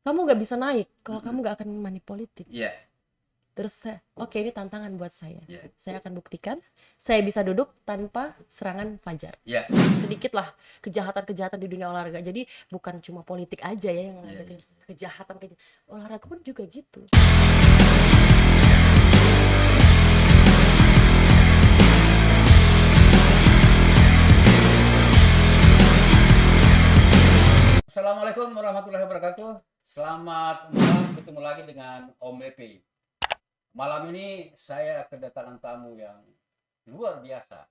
kamu nggak bisa naik kalau kamu nggak akan money politik. Iya. Terus oke, ini tantangan buat saya. Iya. Saya akan buktikan saya bisa duduk tanpa serangan fajar. Iya. Sedikit lah kejahatan-kejahatan di dunia olahraga. Jadi bukan cuma politik aja ya yang Iya, ada kejahatan. Olahraga pun juga gitu. Assalamualaikum warahmatullahi wabarakatuh. Selamat malam, ketemu lagi dengan Om Epi. Malam ini saya kedatangan tamu yang luar biasa.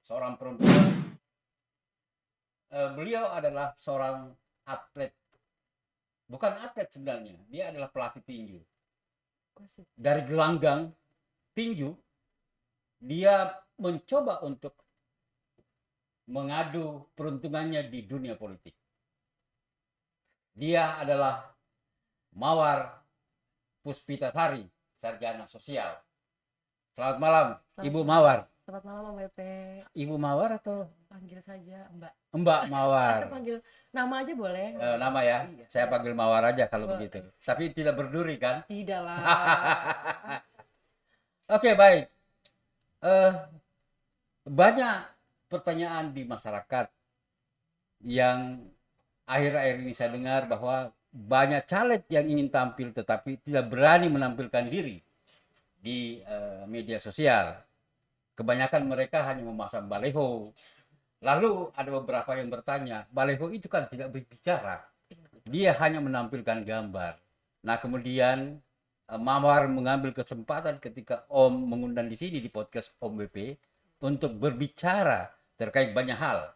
Seorang perempuan. Beliau adalah seorang atlet. Bukan atlet sebenarnya, dia adalah pelatih tinju. Dari gelanggang tinju, dia mencoba untuk mengadu peruntungannya di dunia politik. Dia adalah Mawar Puspitasari, sarjana sosial. Selamat malam, Ibu Mawar. Selamat malam, Om Pepe. Ibu Mawar atau Panggil saja Mbak. Mbak Atau Mawar? panggil nama aja boleh. Nama ya, Iya. saya panggil Mawar aja kalau Boleh. begitu. Tapi tidak berduri kan? Tidak lah. Oke, baik. Banyak pertanyaan di masyarakat yang akhir-akhir ini saya dengar bahwa banyak caleg yang ingin tampil tetapi tidak berani menampilkan diri di media sosial. Kebanyakan mereka hanya memasang baleho. Lalu ada beberapa yang bertanya, baleho itu kan tidak berbicara. Dia hanya menampilkan gambar. Nah, kemudian Mawar mengambil kesempatan ketika Om mengundang di sini di podcast Om BP untuk berbicara terkait banyak hal.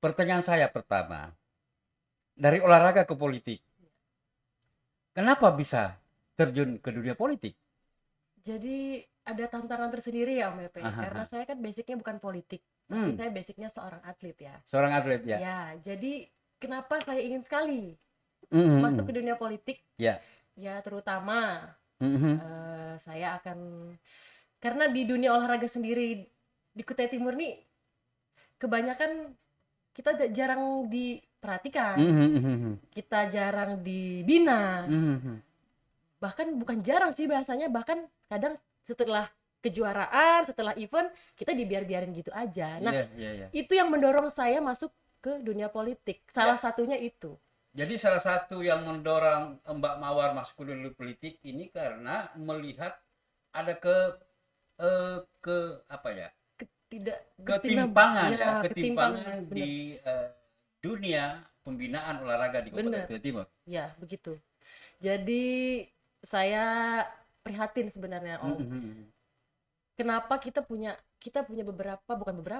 Pertanyaan saya pertama, dari olahraga ke politik, kenapa bisa terjun ke dunia politik? Jadi ada tantangan tersendiri ya Om Pepe. Aha. Karena saya kan basicnya bukan politik, tapi saya basicnya seorang atlet ya. Seorang atlet ya? Ya, jadi kenapa saya ingin sekali Mhm. masuk ke dunia politik? Ya. Ya terutama Mhm. saya akan, karena di dunia olahraga sendiri di Kutai Timur nih kebanyakan kita jarang diperhatikan, Mhm. kita jarang dibina. Mhm. Bahkan bukan jarang sih bahasanya, bahkan kadang setelah kejuaraan, setelah event kita dibiarin gitu aja. Nah, Iya. itu yang mendorong saya masuk ke dunia politik. Salah satunya itu. Jadi salah satu yang mendorong Mbak Mawar masuk ke dunia politik ini karena melihat ada ketimpangan di dunia pembinaan olahraga di Kabupaten Kutai Timur. Ya, begitu. Jadi saya prihatin sebenarnya Om. Kenapa kita punya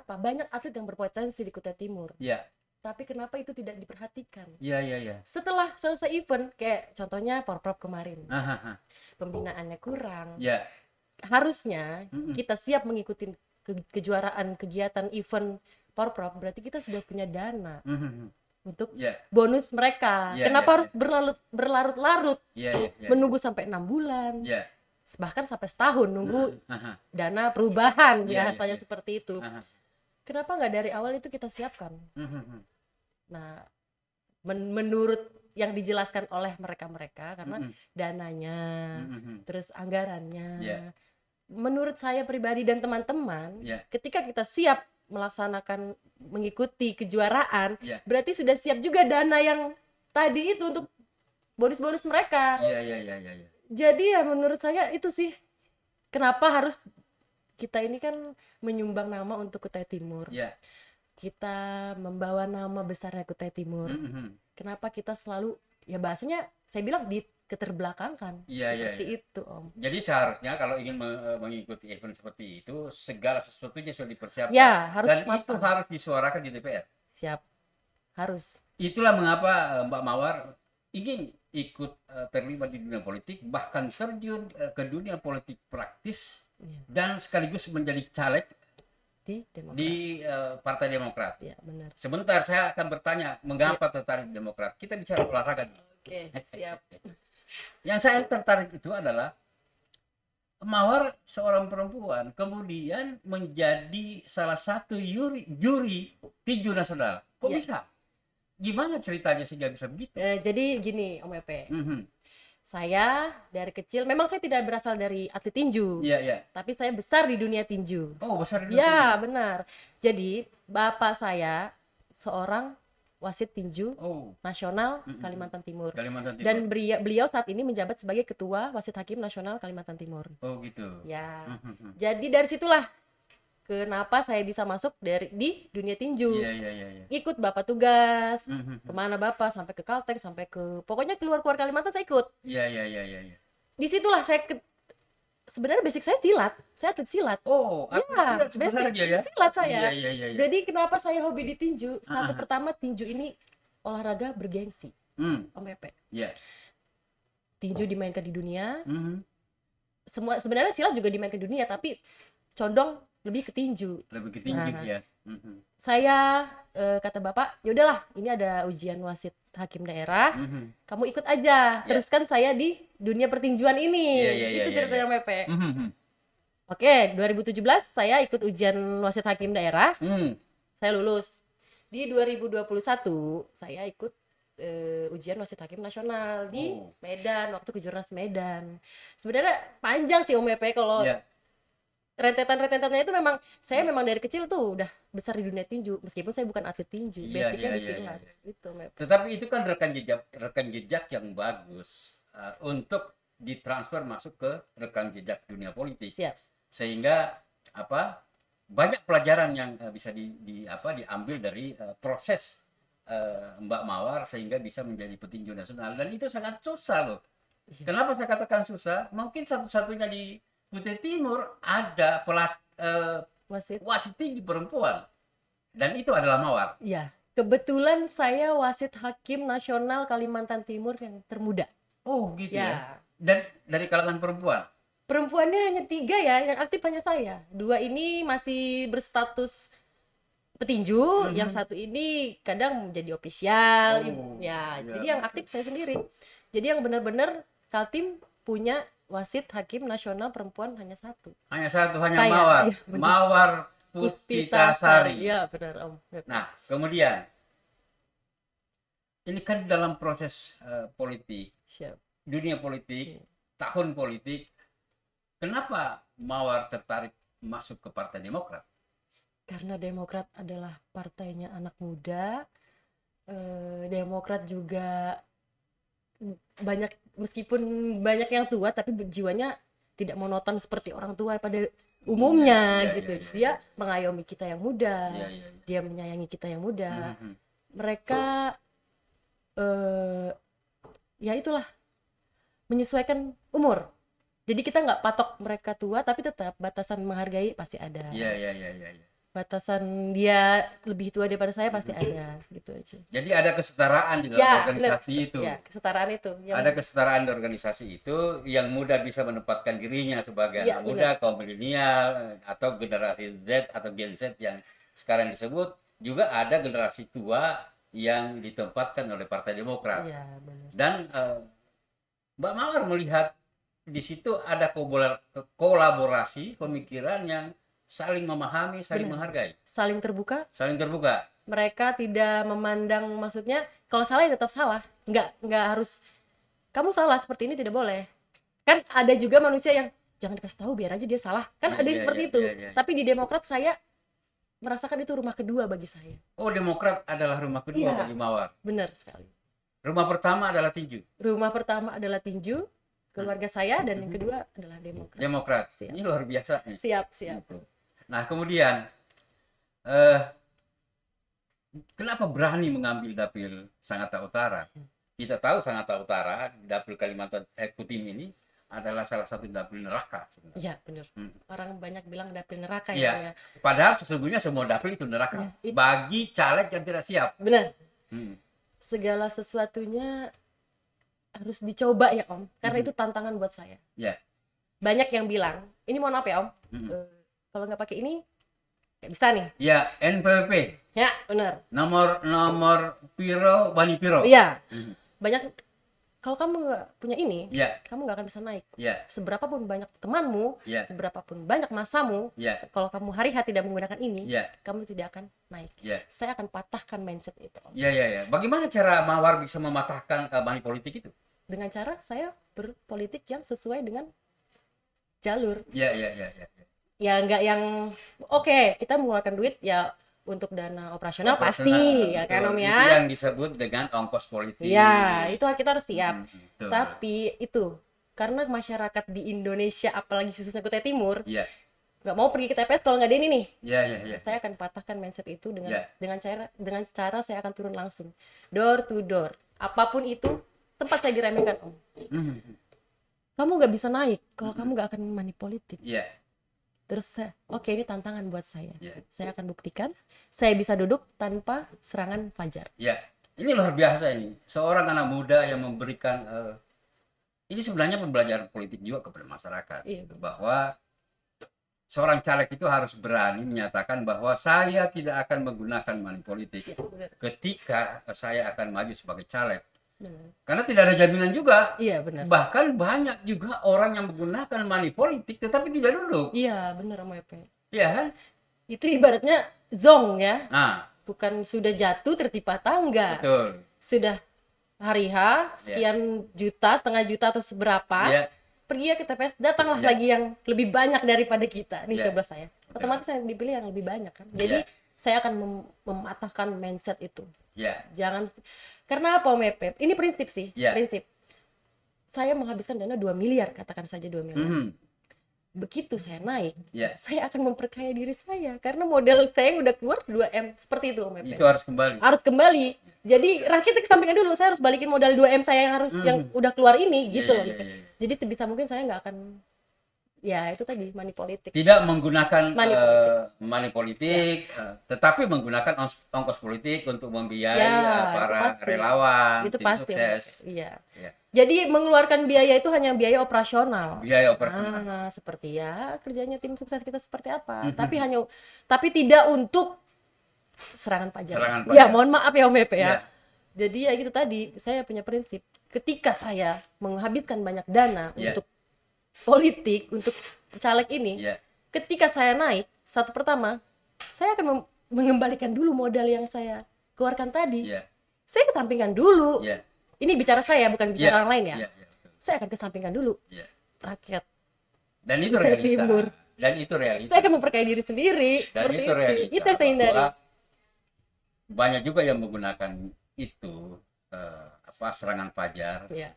banyak atlet yang berpotensi di Kutai Timur. Iya. Tapi kenapa itu tidak diperhatikan? Iya. Setelah selesai event, kayak contohnya Porprov kemarin, Aha. pembinaannya kurang. Ya. Harusnya kita siap mengikuti kejuaraan, kegiatan event Porprov, berarti kita sudah punya dana untuk bonus mereka. Kenapa harus berlarut-larut menunggu sampai 6 bulan, bahkan sampai setahun nunggu dana perubahan, biasanya seperti itu. Kenapa nggak dari awal itu kita siapkan? Nah, menurut yang dijelaskan oleh mereka karena dananya, terus anggarannya, menurut saya pribadi dan teman-teman, ketika kita siap melaksanakan mengikuti kejuaraan, berarti sudah siap juga dana yang tadi itu untuk bonus-bonus mereka. Iya. Jadi ya menurut saya itu sih kenapa harus kita ini kan menyumbang nama untuk Kutai Timur. Kita membawa nama besarnya Kutai Timur. Kenapa kita selalu, ya bahasanya saya bilang di keterbelakangkan. Seperti itu Om. Jadi seharusnya kalau ingin mengikuti event seperti itu, segala sesuatunya sudah dipersiapkan. Ya, harus dan matang. itu harus disuarakan di DPR. Siap. Harus. Itulah mengapa Mbak Mawar ingin ikut terlibat di dunia politik, bahkan terjun ke dunia politik praktis dan sekaligus menjadi caleg di Partai Demokrat. Ya, benar. Sebentar saya akan bertanya mengapa tertarik Demokrat. Kita bicara olahraga. Oke, siap. Yang saya tertarik itu adalah Mawar seorang perempuan kemudian menjadi salah satu juri tinju nasional. Kok bisa? Gimana ceritanya sehingga bisa begitu? Jadi gini Om Epe, Mhm. saya dari kecil memang saya tidak berasal dari atlet tinju, Iya. tapi saya besar di dunia tinju. Oh, besar di tinju. Ya, benar. Jadi bapak saya seorang wasit tinju Oh. nasional Mhm. Kalimantan Timur. Kalimantan Timur. Dan beliau saat ini menjabat sebagai ketua wasit hakim nasional Kalimantan Timur. Oh, gitu. Ya. Mhm. Jadi dari situlah kenapa saya bisa masuk di dunia tinju. Iya. Ikut bapak tugas, Mhm. kemana bapak, sampai ke Kalteng, sampai ke pokoknya keluar Kalimantan saya ikut. Iya. Disitulah saya sebenarnya basic saya silat, saya atlet silat. Oh, Ya, sebenarnya ya. silat saya. Iya. Jadi kenapa saya hobi di tinju? Satu Ah. pertama, tinju ini olahraga bergengsi, Om Pepe. Iya. Tinju dimainkan di dunia, Mhm. semua sebenarnya silat juga dimainkan di dunia, tapi condong lebih ke tinju. Lebih ke tinju Nah, ya. Mhm. Saya kata bapak, ya udahlah, ini ada ujian wasit hakim daerah, Mhm. kamu ikut aja, teruskan saya di dunia pertinjuan ini. Iya. Itu ceritanya Om Pepe. Mhm. Oke, 2017 saya ikut ujian wasit hakim daerah. Mhm. Saya lulus. Di 2021 saya ikut ujian wasit hakim nasional di Medan, waktu Kejurnas Medan. Sebenarnya panjang sih Om Epe kalau Iya. rentetan-rentetannya itu memang saya memang dari kecil tuh udah besar di dunia tinju meskipun saya bukan atlet tinju. Iya, Basicnya iya, di iya, silat. iya. Gitu Om Epe. Tetapi itu kan rekan jejak yang bagus untuk ditransfer masuk ke rekan jejak dunia politik. Siap. Sehingga banyak pelajaran yang bisa diambil dari proses Mbak Mawar sehingga bisa menjadi petinju nasional, dan itu sangat susah loh. Iya. Kenapa saya katakan susah? Mungkin satu-satunya di Kutai Timur ada wasit tinju perempuan, dan itu adalah Mawar. Iya. Kebetulan saya wasit hakim nasional Kalimantan Timur yang termuda. Oh gitu ya. Ya. Dan dari kalangan perempuan. Perempuannya hanya 3 ya, yang aktif hanya saya. 2 ini masih berstatus petinju, yang satu ini kadang menjadi official. Ya, Jadi yang aktif saya sendiri. Jadi yang benar-benar Kaltim punya wasit hakim nasional perempuan hanya satu. Hanya satu, hanya Saya. Mawar. Iya, benar. Mawar Puspitasari. Iya, benar Om. Nah, kemudian ini kan dalam proses politik, Siap. dunia politik, tahun politik, kenapa Mawar tertarik masuk ke Partai Demokrat? Karena Demokrat adalah partainya anak muda. Demokrat juga meskipun banyak yang tua tapi jiwanya tidak monoton seperti orang tua pada umumnya gitu. Dia mengayomi kita yang muda. Dia menyayangi kita yang muda. Mereka ya itulah, menyesuaikan umur. Jadi kita nggak patok mereka tua, tapi tetap batasan menghargai pasti ada. Iya. Batasan dia lebih tua daripada saya pasti ada, gitu aja. Jadi ada kesetaraan di dalam organisasi itu. Ya, kesetaraan itu. Ada kesetaraan di organisasi itu, yang muda bisa menempatkan dirinya sebagai anak muda, kaum milenial, atau generasi Z atau Gen Z yang sekarang disebut, juga ada generasi tua yang ditempatkan oleh Partai Demokrat. Iya, benar. Dan Mbak Mawar melihat di situ ada kolaborasi pemikiran yang saling memahami, saling menghargai. Saling terbuka. Saling terbuka. Mereka tidak memandang, maksudnya kalau salah ya tetap salah. Nggak harus kamu salah seperti ini, tidak boleh. Kan ada juga manusia yang jangan dikasih tahu biar aja dia salah. Kan ada yang seperti itu. Tapi di Demokrat saya merasakan itu rumah kedua bagi saya. Oh, Demokrat adalah rumah kedua bagi Mawar. Benar sekali. Rumah pertama adalah tinju. Rumah pertama adalah tinju, keluarga saya, dan yang kedua adalah Demokrat. Demokrat. Siap. Ini luar biasa nih. Siap. Gitu. Nah, kemudian kenapa berani mengambil dapil Sangatta Utara? Kita tahu Sangatta Utara, dapil Kalimantan Kutim ini adalah salah satu dapil neraka sebenarnya. Iya, benar. Orang banyak bilang dapil neraka ya. Padahal sesungguhnya semua dapil itu neraka. Bagi caleg yang tidak siap. Benar. Segala sesuatunya harus dicoba ya Om, karena itu tantangan buat saya. Ya. Banyak yang bilang, ini mohon maaf ya Om, kalau nggak pakai ini nggak bisa nih. Ya, NPWP. Ya, benar. Nomor piro bani piro. Iya. Banyak kalau kamu nggak punya ini, Ya. kamu nggak akan bisa naik. Ya. Seberapapun banyak temanmu, Ya. seberapapun banyak masamu, Ya. kalau kamu hari-hari tidak menggunakan ini, Ya. kamu tidak akan naik. Ya. Saya akan patahkan mindset itu, Om. Ya. Bagaimana cara Mawar bisa mematahkan money politik itu? Dengan cara saya berpolitik yang sesuai dengan jalur. Ya. Ya nggak yang oke, kita mengeluarkan duit ya untuk dana operasional pasti, ya kan Om Itu ya. yang disebut dengan ongkos politik. Ya, itu kita harus siap. Betul. Tapi itu karena masyarakat di Indonesia, apalagi khususnya Kutai Timur, Ya. nggak mau pergi ke TPS kalau nggak ada ini nih. Ya. Saya akan patahkan mindset itu dengan Ya. dengan cara saya akan turun langsung door to door. Apapun itu, sempat saya diremehkan, Om. Kamu nggak bisa naik kalau kamu nggak akan money politik. Ya. Terus oke, ini tantangan buat saya. Ya. Saya akan buktikan saya bisa duduk tanpa serangan fajar. Ya. Ini luar biasa ini. Seorang anak muda yang memberikan ini sebenarnya pembelajaran politik juga kepada masyarakat. Iya. Bahwa seorang caleg itu harus berani menyatakan bahwa saya tidak akan menggunakan money politik Ya, benar. ketika saya akan maju sebagai caleg. Benar. Karena tidak ada jaminan juga. Iya, benar. Bahkan banyak juga orang yang menggunakan money politik tetapi tidak duduk. Iya, benar Om Epe. Iya kan? Itu ibaratnya zong ya. Nah, Bukan sudah jatuh tertimpa tangga. betul. Sudah hari H sekian juta, setengah juta atau seberapa. Ya. Pergi ya ke TPS, datanglah Ya. lagi yang lebih banyak daripada kita. Nih Ya. coba saya. Otomatis saya dipilih yang lebih banyak kan. Ya. Jadi saya akan mematahkan mindset itu. Ya. Jangan, karena apa Om Epe? Ini prinsip sih, Ya. prinsip. Saya menghabiskan dana 2 miliar, katakan saja 2 miliar. Begitu saya naik, Ya. saya akan memperkaya diri saya. Karena modal saya yang udah keluar 2M. Seperti itu Om Epe. Itu harus kembali. Harus kembali. Jadi rakyat kesampingkan dulu, saya harus balikin modal 2M saya yang harus yang udah keluar ini gitu loh. Ya. Jadi sebisa mungkin saya nggak akan, ya itu tadi money politik. Tidak menggunakan Money money politik, tetapi menggunakan ongkos politik untuk membiayai Ya, itu para pasti. relawan, Itu tim pasti. sukses. Iya. Ya. Jadi mengeluarkan biaya itu hanya biaya operasional. Biaya operasional. Nah, seperti ya kerjanya tim sukses kita seperti apa. Tapi tidak untuk serangan pajak. Serangan Ya, pajak. mohon maaf ya Om Epe ya. Ya. Jadi ya gitu tadi, saya punya prinsip. Ketika saya menghabiskan banyak dana Ya. untuk politik, untuk caleg ini, Ya. ketika saya naik, satu pertama, saya akan mengembalikan dulu modal yang saya keluarkan tadi. Ya. Saya kesampingkan dulu. Ya. Ini bicara saya, bukan bicara Ya. orang lain ya. Ya. Saya akan kesampingkan dulu Ya. rakyat. Dan itu Kutai realita. Timur. Dan itu realita. Saya akan memperkaya diri sendiri. Dan Seperti itu realita. Itu yang saya hindari. Bahwa banyak juga yang menggunakan itu serangan fajar. Ya.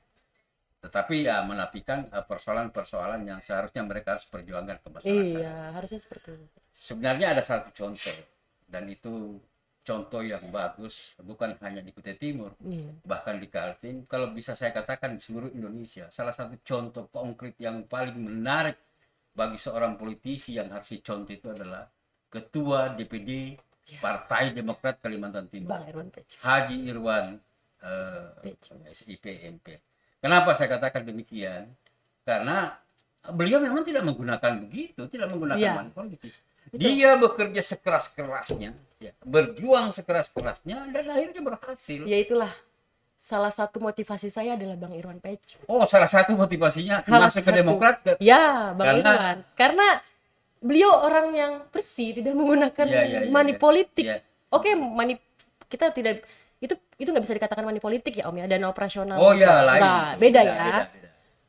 Tetapi ya menafikan persoalan-persoalan yang seharusnya mereka harus perjuangkan ke masyarakat. Iya, harusnya seperti itu. Sebenarnya ada satu contoh, dan itu contoh yang bagus bukan hanya di Kutai Timur, Iya. bahkan di Kaltim, kalau bisa saya katakan di seluruh Indonesia. Salah satu contoh konkret yang paling menarik bagi seorang politisi yang harus dicontoh itu adalah Ketua DPD Partai Demokrat Kalimantan Timur, Bang Irwan Peco. Haji Irwan Peco. SIP MP. Kenapa saya katakan demikian? Karena beliau memang tidak menggunakan begitu, tidak menggunakan Iya. money politik. Betul. Dia bekerja sekeras-kerasnya, ya, berjuang sekeras-kerasnya, dan akhirnya berhasil. Ya itulah salah satu motivasi saya adalah Bang Irwan Peco. Oh, salah satu motivasinya Salah masuk ke satu. Demokrat. Ya, Bang Karena- Irwan. Karena beliau orang yang bersih, tidak menggunakan Iya, money iya. politik. Iya. Oke, kita tidak itu nggak bisa dikatakan money politik ya Om ya, dana operasional. Oh ya, lain. Nggak, beda ya. Beda.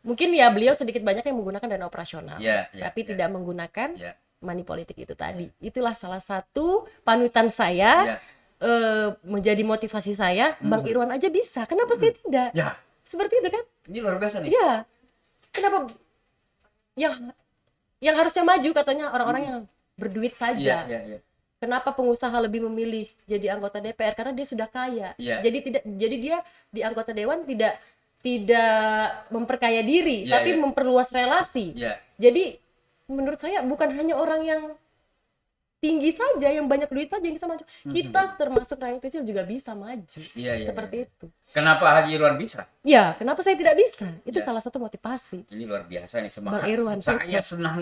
Mungkin ya beliau sedikit banyak yang menggunakan dana operasional, Ya, ya, tapi ya. tidak menggunakan Ya. money politik itu tadi. Itulah salah satu panutan saya, Ya. menjadi motivasi saya. Bang Irwan aja bisa, kenapa saya tidak? Ya, Seperti itu kan? ini luar biasa nih. Iya. Kenapa yang harusnya maju katanya orang-orang yang berduit saja. Iya. Kenapa pengusaha lebih memilih jadi anggota DPR? Karena dia sudah kaya. Iya. Jadi dia di anggota dewan tidak memperkaya diri, Iya, tapi iya. memperluas relasi. Iya. Jadi menurut saya bukan hanya orang yang tinggi saja, yang banyak duit saja yang bisa maju. Kita termasuk rakyat kecil juga bisa maju. Iya. Seperti itu. Kenapa Haji Irwan bisa? Ya, kenapa saya tidak bisa? Itu Ya. salah satu motivasi. Ini luar biasa nih, semangat. Bang Irwan Saya Peco. senang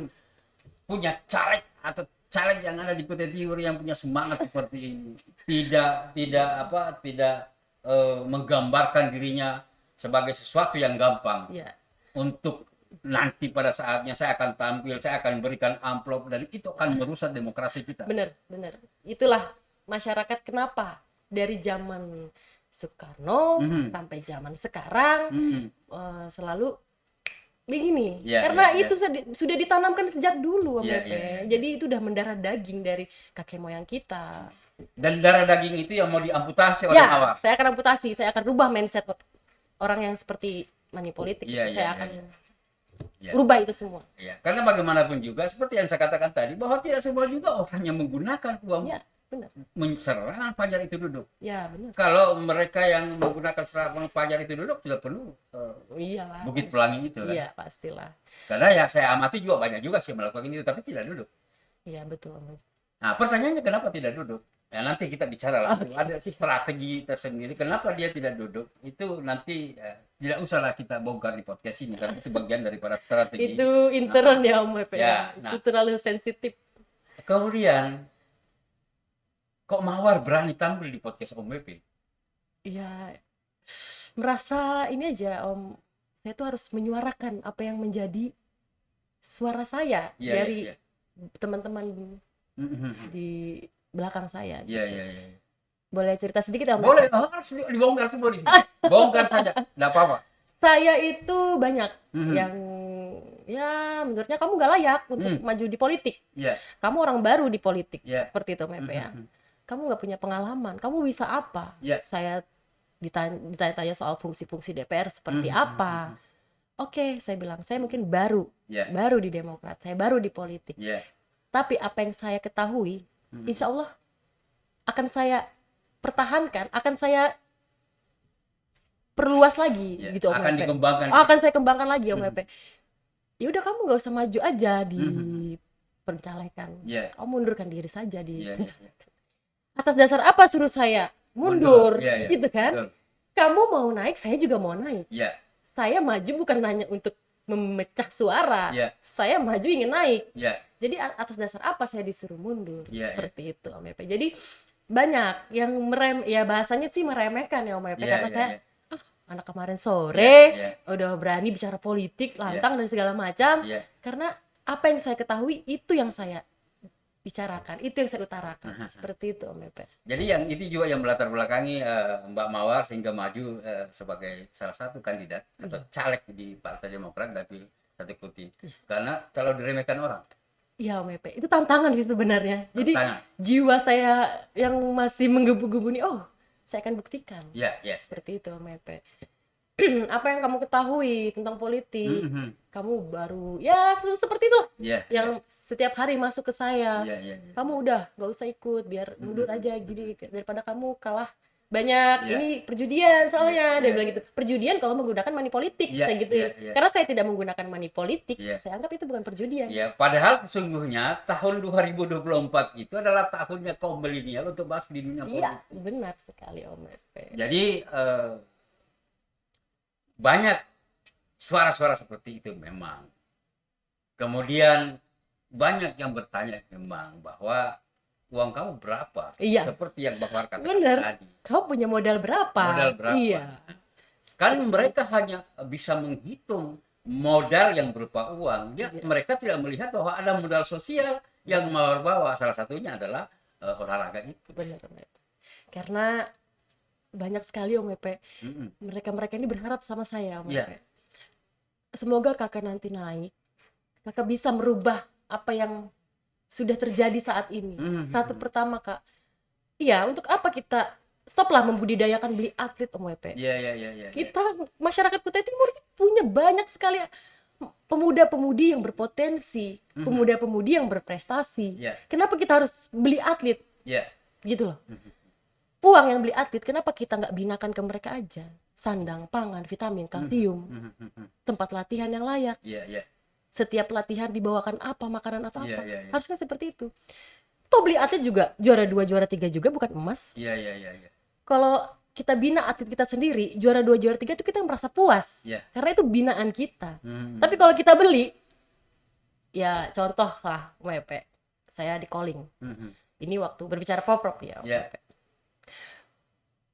punya caleg atau caleg yang ada di Kutai Timur yang punya semangat seperti ini. Tidak menggambarkan dirinya sebagai sesuatu yang gampang. Ya. Untuk nanti pada saatnya saya akan tampil, saya akan berikan amplop, dan itu akan merusak demokrasi kita. Benar. Itulah masyarakat kenapa dari zaman Soekarno sampai zaman sekarang selalu begini, karena itu sudah ditanamkan sejak dulu, jadi itu udah mendarah daging dari kakek moyang kita. Dan darah daging itu yang mau diamputasi oleh Mawar. Saya akan amputasi, saya akan rubah mindset orang yang seperti manipolitik. Saya akan rubah itu semua. Karena bagaimanapun juga seperti yang saya katakan tadi, bahwa tidak semua juga orang yang menggunakan uang serangan Fajar itu duduk. Benar. Kalau mereka yang menggunakan serangan Fajar itu duduk, tidak perlu Bukit Pelangi itu kan. Iya, pastilah. Karena ya saya amati juga banyak juga sih melakukan itu, tapi tidak duduk. Iya, betul. Nah, pertanyaannya kenapa tidak duduk? Ya nanti kita bicara lah. Ada strategi tersendiri kenapa dia tidak duduk. Itu nanti tidak usahlah kita bongkar di podcast ini, karena itu bagian daripada strategi. Itu intern ya Om Epe. Itu terlalu sensitif. Kemudian kok Mawar berani tampil di podcast Om Epe? Iya, merasa ini aja Om, saya tuh harus menyuarakan apa yang menjadi suara saya dari teman-teman di belakang saya. Boleh cerita sedikit ya Om? Boleh, harus dibongkar semua di sini. Bongkar saja, tidak apa-apa. Saya itu banyak yang menurutnya kamu gak layak untuk maju di politik. Kamu orang baru di politik, seperti itu Om Epe ya. Kamu nggak punya pengalaman, kamu bisa apa? Saya ditanya-tanya soal fungsi-fungsi DPR seperti apa. Oke, saya bilang saya mungkin baru di Demokrat, saya baru di politik. Tapi apa yang saya ketahui, insya Allah akan saya pertahankan, akan saya perluas lagi, gitu Om Epe. Akan saya kembangkan lagi Om Epe. Ya udah, kamu nggak usah maju aja di pencalekan, kamu mundurkan diri saja di pencalekan. Atas dasar apa suruh saya mundur? Gitu kan? Kamu mau naik, saya juga mau naik. Saya maju bukan hanya untuk memecah suara. Saya maju ingin naik. Jadi atas dasar apa saya disuruh mundur? Seperti itu Om Epe. Jadi banyak yang bahasanya sih meremehkan ya Om Epe, karena saya anak kemarin sore udah berani bicara politik lantang dan segala macam. Karena apa yang saya ketahui itu yang saya bicarakan, itu yang saya utarakan. Seperti itu Om Epe. Jadi yang itu juga yang melatar belakangi Mbak Mawar sehingga maju sebagai salah satu kandidat atau caleg di Partai Demokrat dari satu putih. Karena kalau diremehkan orang. Iya Om Epe, itu tantangan sih sebenarnya. Jadi jiwa saya yang masih menggebu-gebu nih, saya akan buktikan. Seperti itu Om Epe. Apa yang kamu ketahui tentang politik, kamu baru seperti itu yang setiap hari masuk ke saya. Kamu udah gak usah ikut, biar mundur aja gini, daripada kamu kalah banyak ini perjudian soalnya. Dia bilang gitu, perjudian kalau menggunakan money politik, saya gitu. Karena saya tidak menggunakan money politik, saya anggap itu bukan perjudian. Padahal sesungguhnya tahun 2024 itu adalah tahunnya kaum milenial untuk masuk di dunia politik. Iya, benar sekali Om Epe. Jadi banyak suara-suara seperti itu memang. Kemudian banyak yang bertanya memang bahwa uang kamu berapa? Seperti yang Bapak katakan tadi. Kamu punya modal berapa? Iya. Kan mereka hanya bisa menghitung modal yang berupa uang. Mereka tidak melihat bahwa ada modal sosial yang Mawar bawa. Salah satunya adalah olahraga itu. Benar. Karena banyak sekali Om Epe, mereka ini berharap sama saya Om Epe. Semoga kakak nanti naik, kakak bisa merubah apa yang sudah terjadi saat ini. Satu pertama Kak, untuk apa kita stoplah membudidayakan beli atlet Om Epe. Kita masyarakat Kutai Timur punya banyak sekali pemuda-pemudi yang berpotensi, pemuda-pemudi yang berprestasi. Kenapa kita harus beli atlet? Gitu loh. Uang yang beli atlet, kenapa kita nggak binakan ke mereka aja? Sandang, pangan, vitamin, kalsium, tempat latihan yang layak. Setiap latihan dibawakan apa, makanan atau apa. Harusnya seperti itu. Toh beli atlet juga, juara 2, juara 3 juga bukan emas. Kalau kita bina atlet kita sendiri, juara 2, juara 3 itu kita merasa puas. Karena itu binaan kita. Tapi kalau kita beli, contoh lah, WP, saya di calling. Ini waktu berbicara pop-pop ya, WP.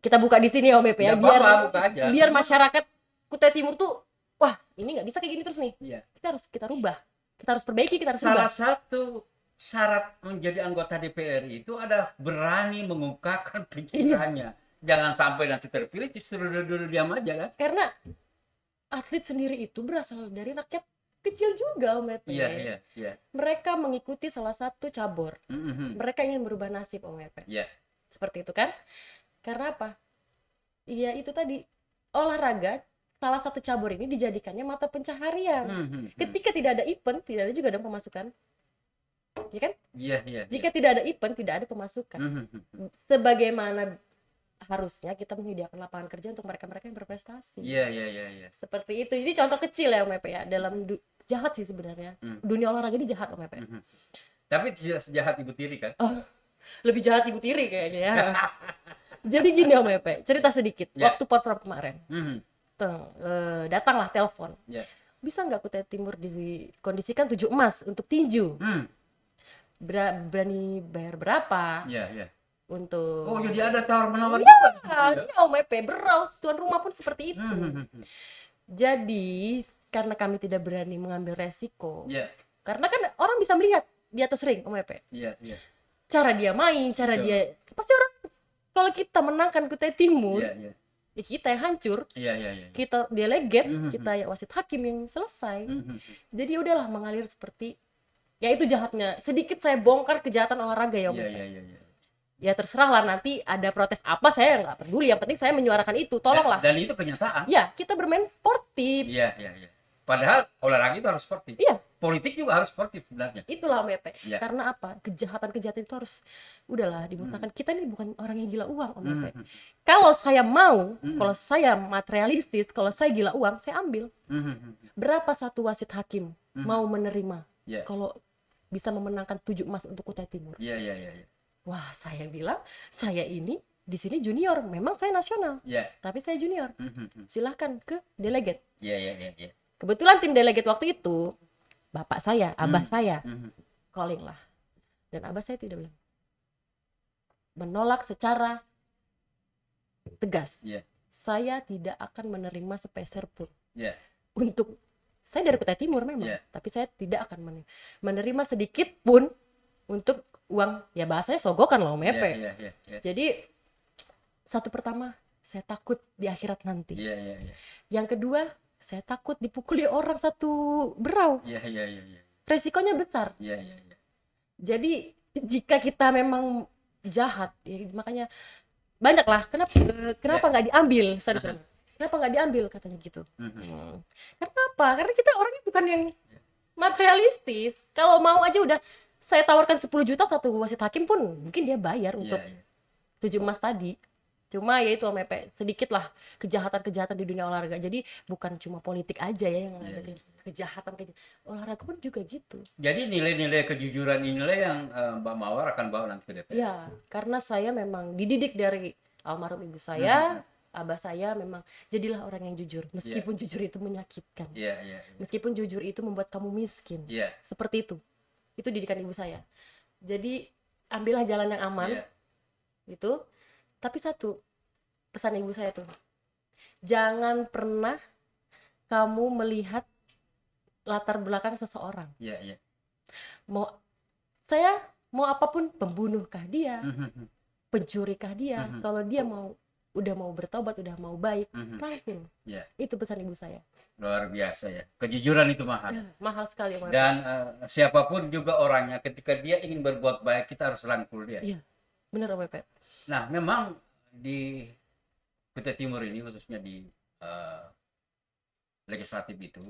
Kita buka di sini ya Om Epe ya, biar masyarakat Kutai Timur tuh, wah ini nggak bisa kayak gini terus nih. Iya. Kita rubah, kita harus perbaiki, kita harus Salah rubah. satu syarat menjadi anggota DPR itu ada berani mengungkapkan pikirannya. Jangan sampai nanti terpilih justru dulu diam aja kan. Karena atlet sendiri itu berasal dari rakyat kecil juga, Om Epe. Iya. Mereka mengikuti salah satu cabur. Mereka ingin berubah nasib, Om Epe. Iya. Seperti itu kan? Karena apa? Iya itu tadi, olahraga salah satu cabur ini dijadikannya mata pencaharian. Ketika tidak ada event, tidak ada juga ada pemasukan. Ya kan? Iya. Jika tidak ada event, tidak ada pemasukan. Sebagaimana harusnya kita menyediakan lapangan kerja untuk mereka-mereka yang berprestasi. Iya. Seperti itu. Ini contoh kecil ya, Om Epe ya. Dalam jahat sih sebenarnya. Dunia olahraga ini jahat, Om Epe. Tapi tidak sejahat Ibu Tiri kan? Oh, lebih jahat Ibu Tiri kayaknya ya. Jadi gini Om Epe, cerita sedikit. Waktu Porprov kemarin, datanglah telepon. Bisa nggak Kutai Timur dikondisikan 7 emas untuk tinju? Berani bayar berapa? Iya. Untuk Oh, jadi ada tawar-menawar ya, juga. iya Om Epe, beraus tuan rumah pun seperti itu. Jadi karena kami tidak berani mengambil resiko, karena kan orang bisa melihat di atas ring Om Epe. Iya. Cara dia main, cara dia pasti orang kalau kita menangkan Kutai Timur, ya kita yang hancur. Iya. Kita delegate, kita ya wasit hakim yang selesai. Jadi udahlah mengalir seperti ya itu jahatnya. Sedikit saya bongkar kejahatan olahraga ya Om Epe. Iya. Ya terserah lah nanti ada protes apa saya nggak peduli. Yang penting saya menyuarakan itu. Tolonglah. Dan itu kenyataan. Ya kita bermain sportif. Iya. Padahal olahraga itu harus sportif. Iya. Politik juga harus sportif sebenarnya. Itulah Om Epe. Karena apa? Kejahatan-kejahatan itu harus udahlah dimusnahkan. Kita ini bukan orang yang gila uang Om Epe. Kalau saya mau, kalau saya materialistis, kalau saya gila uang, saya ambil. Berapa satu wasit hakim mau menerima kalau bisa memenangkan 7 emas untuk Kutai Timur? Iya. Wah, saya bilang, saya ini di sini junior. Memang saya nasional, tapi saya junior. Silahkan ke delegate. Iya. Kebetulan tim delegate waktu itu, bapak saya, abah saya, calling lah. Dan abah saya tidak bilang. Menolak secara tegas. Saya tidak akan menerima sepeser pun. Untuk, saya dari Kutai Timur memang, tapi saya tidak akan menerima sedikit pun untuk uang, ya bahasanya sogokan loh Om Epe. Jadi satu pertama saya takut di akhirat nanti. Yang kedua saya takut dipukuli orang satu berau. Resikonya besar. Jadi jika kita memang jahat, ya makanya banyak lah. Kenapa nggak diambil? Kenapa nggak diambil katanya gitu? Karena apa? Karena kita orangnya bukan yang materialistis. Kalau mau aja udah saya tawarkan 10 juta satu wasit hakim pun mungkin dia bayar untuk 7 emas tadi. Cuma ya itu Om Epe, sedikit lah kejahatan-kejahatan di dunia olahraga. Jadi bukan cuma politik aja ya yang ada kejahatan. Olahraga pun juga gitu. Jadi nilai-nilai kejujuran inilah yang Mbak Mawar akan bawa nanti ke DPR. Ya, karena saya memang dididik dari almarhum ibu saya, abah saya memang jadilah orang yang jujur. Meskipun jujur itu menyakitkan. Meskipun jujur itu membuat kamu miskin. Seperti itu. Itu didikan ibu saya. Jadi ambillah jalan yang aman. Itu. Tapi satu pesan ibu saya tuh, jangan pernah kamu melihat latar belakang seseorang. Mau apapun, pembunuhkah dia, pencurikah dia, kalau dia udah mau bertobat, udah mau baik, rangkul. Itu pesan ibu saya. Luar biasa ya. Kejujuran itu mahal. Mahal sekali. Dan siapapun juga orangnya, ketika dia ingin berbuat baik, kita harus rangkul dia. Iya, benar Om Epe. Nah, memang di Kutai Timur ini, khususnya di legislatif itu,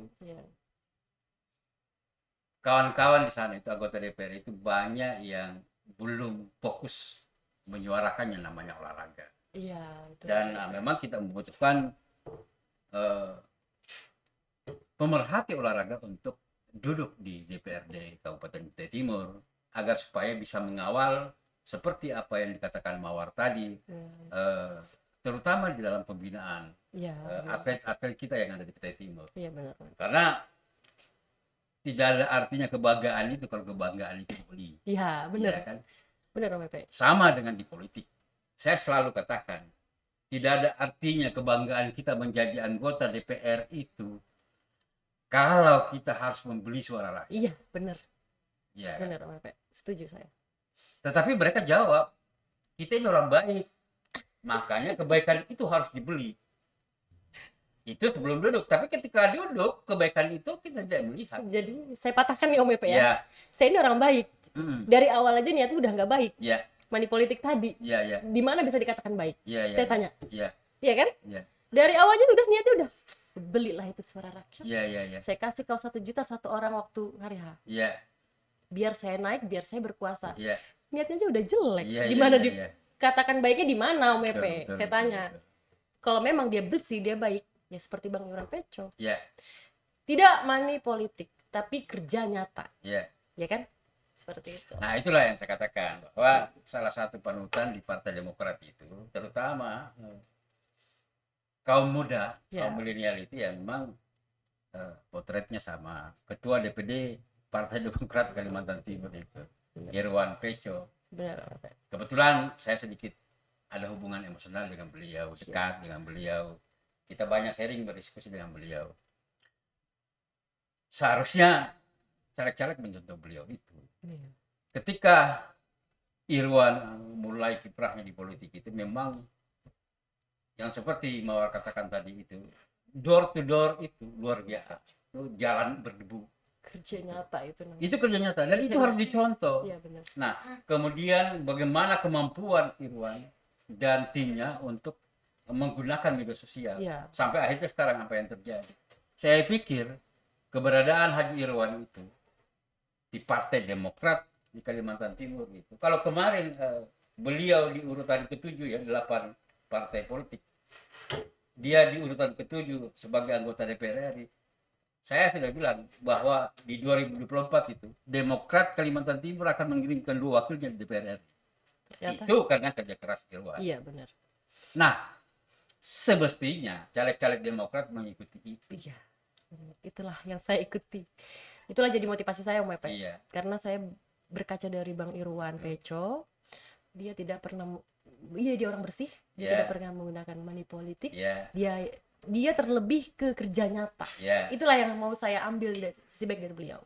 kawan-kawan di sana itu, anggota DPR itu banyak yang belum fokus menyuarakan yang namanya olahraga. Dan memang kita membutuhkan pemerhati olahraga untuk duduk di DPRD Kabupaten Kutai Timur agar supaya bisa mengawal seperti apa yang dikatakan Mawar tadi, terutama di dalam pembinaan atlet-atlet kita yang ada di Kutai Timur. Benar. Karena tidak ada artinya kebanggaan itu kalau kebanggaan itu dibeli. Benar. Kan? Benar Om Epe. Sama dengan di politik. Saya selalu katakan, tidak ada artinya kebanggaan kita menjadi anggota DPR itu kalau kita harus membeli suara rakyat. Iya, benar. Ya. Benar, Om Epe. Setuju saya. Tetapi mereka jawab, kita ini orang baik, makanya kebaikan itu harus dibeli. Itu sebelum duduk, tapi ketika duduk kebaikan itu kita tidak melihat. Jadi saya patahkan nih Om Epe ya. Ya. Saya ini orang baik. Dari awal aja niatnya udah nggak baik. Ya. Money politik tadi. Ya, ya. Di mana bisa dikatakan baik? Ya, ya. Saya tanya. Ya. Iya kan? Ya. Dari awal aja udah niatnya udah belilah itu suara rakyat. Ya, ya, ya. Saya kasih kau 1 juta satu orang waktu hari H. Ya. Biar saya naik, biar saya berkuasa. Ya. Niatnya aja udah jelek. Ya, Di mana ya, ya. dikatakan baiknya di mana Om Epe? Betul, Saya tanya. Kalau memang dia bersih, dia baik, ya seperti Bang Iwan Peco. Ya. Tidak money politik, tapi kerja nyata. Ya. Ya kan? Seperti itu. Nah, itulah yang saya katakan bahwa salah satu panutan di Partai Demokrat itu, terutama kaum muda, kaum milenial itu yang memang potretnya sama. Ketua DPD Partai Demokrat Kalimantan Timur itu, Irwan Peco. Benar. Kebetulan saya sedikit ada hubungan emosional dengan beliau, dekat dengan beliau. Kita banyak sharing berdiskusi dengan beliau. Seharusnya caleg-caleg mencontoh beliau itu. Ketika Irwan mulai kiprahnya di politik itu memang yang seperti Mawar katakan tadi itu, door to door itu luar biasa. Itu jalan berdebu. Kerja nyata itu namanya. Itu kerja nyata dan itu harus dicontoh. Iya, benar. Nah, kemudian bagaimana kemampuan Irwan dan timnya untuk menggunakan media sosial. Sampai akhirnya sekarang apa yang terjadi. Saya pikir keberadaan Haji Irwan itu di Partai Demokrat di Kalimantan Timur itu. Kalau kemarin beliau di urutan ke-7 ya, 8 partai politik. Dia di urutan ke-7 sebagai anggota DPR RI. Saya sudah bilang bahwa di 2024 itu Demokrat Kalimantan Timur akan mengirimkan 2 wakilnya di DPR RI. Ternyata. Itu karena kerja keras Irwan. Iya, benar. Nah, semestinya caleg-caleg Demokrat mengikuti itu. Iya. Itulah yang saya ikuti. Itulah jadi motivasi saya Om Epe. Iya. Karena saya berkaca dari Bang Irwan Peco, dia tidak pernah, dia orang bersih, dia tidak pernah menggunakan money politik. Dia terlebih ke kerja nyata. Itulah yang mau saya ambil dari sisi baik dari beliau.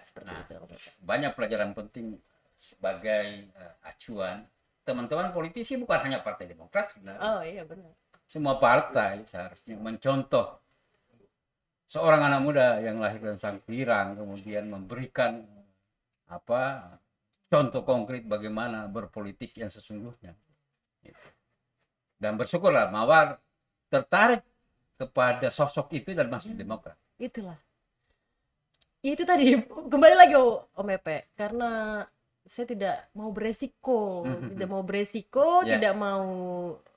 Seperti itu Om Epe. Banyak pelajaran penting sebagai acuan. Teman-teman politisi bukan hanya Partai Demokrat sebenarnya. Oh iya, benar. Semua partai seharusnya mencontoh seorang anak muda yang lahir dari sang pirang, kemudian memberikan contoh konkret bagaimana berpolitik yang sesungguhnya. Dan bersyukurlah Mawar tertarik kepada sosok itu dan masuk Demokrat. Itulah. Itu tadi kembali lagi Om Epe, karena saya tidak mau beresiko, tidak mau.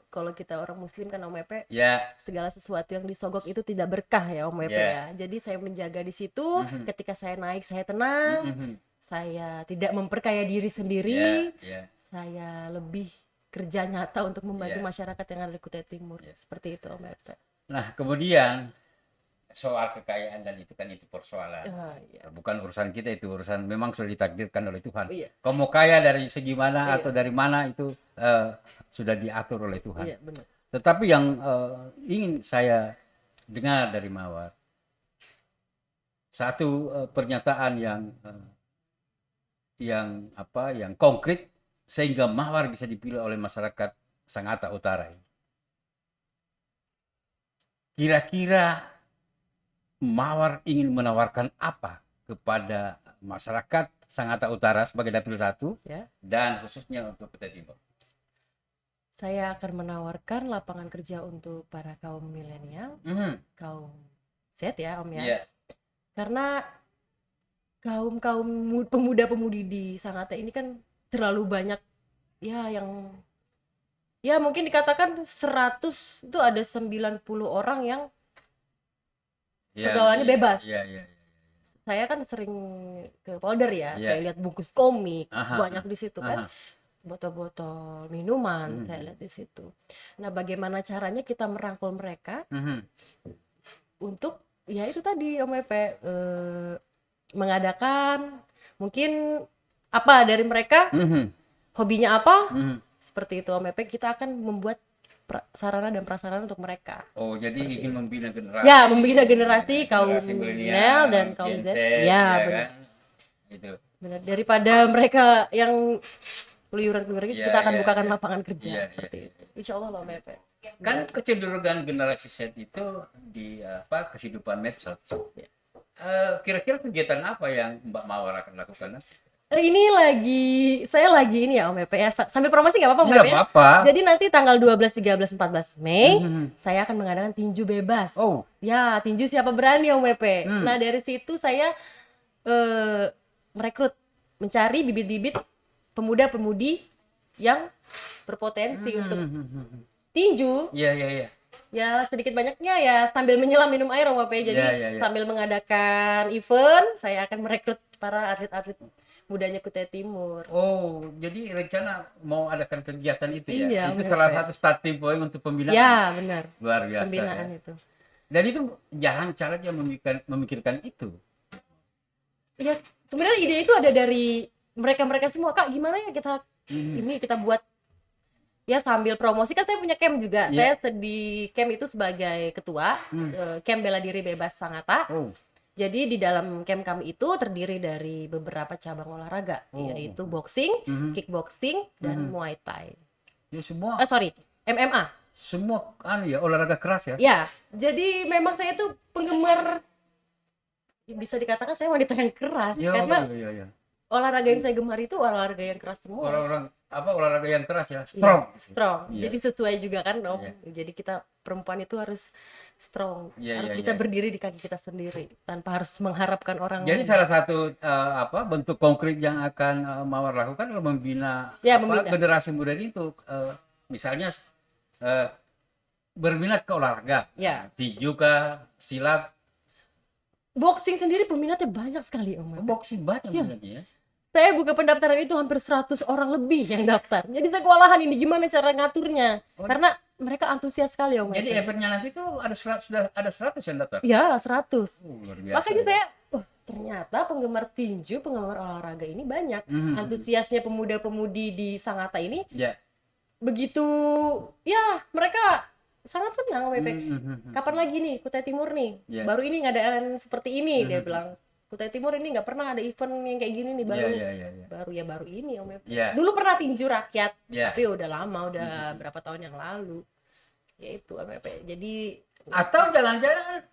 Kalau kita orang muslim kan Om Epe, segala sesuatu yang disogok itu tidak berkah ya Om Epe ya. Jadi saya menjaga di situ, ketika saya naik saya tenang, saya tidak memperkaya diri sendiri, saya lebih kerja nyata untuk membantu masyarakat yang ada di Kutai Timur. Seperti itu Om Epe. Nah, kemudian soal kekayaan dan itu kan itu persoalan. Bukan urusan kita, itu urusan memang sudah ditakdirkan oleh Tuhan. Kau mau kaya dari segi mana atau dari mana itu sudah diatur oleh Tuhan. Benar. Tetapi yang ingin saya dengar dari Mawar, satu pernyataan yang konkret sehingga Mawar bisa dipilih oleh masyarakat Sangatta Utara. Kira-kira Mawar ingin menawarkan apa kepada masyarakat Sangatta Utara sebagai Dapil 1 dan khususnya untuk Kutai Timur? Saya akan menawarkan lapangan kerja untuk para kaum milenial, kaum Z ya Om ya. Karena kaum pemuda-pemudi di Sangatta ini kan terlalu banyak ya, yang ya mungkin dikatakan 100 itu ada 90 orang yang pergaulannya bebas. Saya kan sering ke Polder ya, kayak lihat bungkus komik banyak di situ kan. Botol-botol minuman saya lihat di situ. Nah, bagaimana caranya kita merangkul mereka untuk ya itu tadi Om Epe, mengadakan mungkin apa dari mereka, hobinya apa, seperti itu Om Epe, kita akan membuat sarana dan prasarana untuk mereka. Oh, jadi ingin membina generasi. Ya, membina generasi kaum milenial dan kaum Z. ya Ya, kan? benar. Itu. Benar. Daripada mereka yang keluyuran-keluyuran gitu, kita akan bukakan lapangan kerja seperti itu. Insya Allah loh, Mbak. Kan kecenderungan generasi Z itu di kehidupan medsos. Kira-kira kegiatan apa yang Mbak Mawar akan lakukan? Ini saya lagi ini ya Om Epe ya, sambil promosi nggak apa-apa Om Epe ya? Apa. Jadi nanti tanggal 12, 13, 14 Mei saya akan mengadakan tinju bebas. Oh. Ya, tinju siapa berani Om Epe. Nah dari situ saya merekrut, mencari bibit-bibit pemuda-pemudi yang berpotensi untuk tinju. Iya. Ya sedikit banyaknya ya sambil menyelam minum air Om Epe. Jadi sambil mengadakan event, saya akan merekrut para atlet-atlet mudanya Kutai Timur. Oh, jadi rencana mau adakan kegiatan itu ya? Iya, itu salah satu starting point untuk pembinaan. Ya, benar. Luar biasa. Pembinaan ya. itu. Dan itu jarang caranya memikirkan itu. Ya, sebenarnya ide itu ada dari mereka-mereka semua. Kak, gimana ya kita buat ya sambil promosi, kan saya punya camp juga. Saya di camp itu sebagai ketua camp bela diri bebas Sangatta. Jadi di dalam camp kami itu terdiri dari beberapa cabang olahraga, yaitu boxing, kickboxing, dan muay thai. Ya semua. MMA. Semua olahraga keras ya? Ya, jadi memang saya itu penggemar, bisa dikatakan saya wanita yang keras, karena olahraga yang saya gemar itu olahraga yang keras semua. Olahraga yang keras ya? Strong. Jadi sesuai juga kan Om. Jadi kita perempuan itu harus strong, harus bisa berdiri di kaki kita sendiri tanpa harus mengharapkan orang lain. Jadi salah satu bentuk konkret yang akan Mawar lakukan adalah membina generasi muda itu, misalnya berminat ke olahraga, tinju kah, silat. Boxing sendiri peminatnya banyak sekali Om. Boxing banyak peminatnya ya? Saya buka pendaftaran itu hampir 100 orang lebih yang daftar. Jadi saya kewalahan ini gimana cara ngaturnya. Karena mereka antusias sekali Om. Jadi eventnya nanti tuh sudah ada 100 yang daftar? Ya, 100. Luar biasa. Makanya saya, ternyata penggemar tinju, penggemar olahraga ini banyak. Antusiasnya pemuda-pemudi di Sangatta ini begitu, ya mereka sangat senang Om Epe. Kapan lagi nih Kutai Timur nih? Baru ini ngadain seperti ini, dia bilang. Kutai Timur ini nggak pernah ada event yang kayak gini nih, baru ini Om Epe. Dulu pernah tinju rakyat, tapi udah lama, udah berapa tahun yang lalu. Ya itu Om Epe. Jadi atau jangan-jangan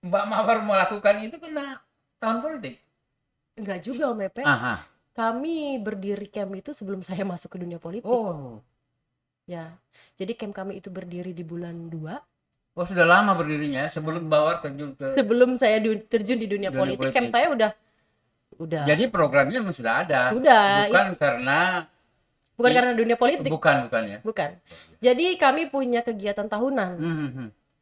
Mbak Mawar melakukan itu kena tahun politik? Enggak juga Om Epe. Kami berdiri camp itu sebelum saya masuk ke dunia politik. Ya. Jadi camp kami itu berdiri di bulan 2. Oh, sudah lama berdirinya sebelum Mawar terjun ke... Sebelum saya terjun di dunia politik, camp saya udah. Jadi programnya memang sudah ada. Sudah. Bukan karena dunia politik. Bukan ya. Bukan. Jadi kami punya kegiatan tahunan.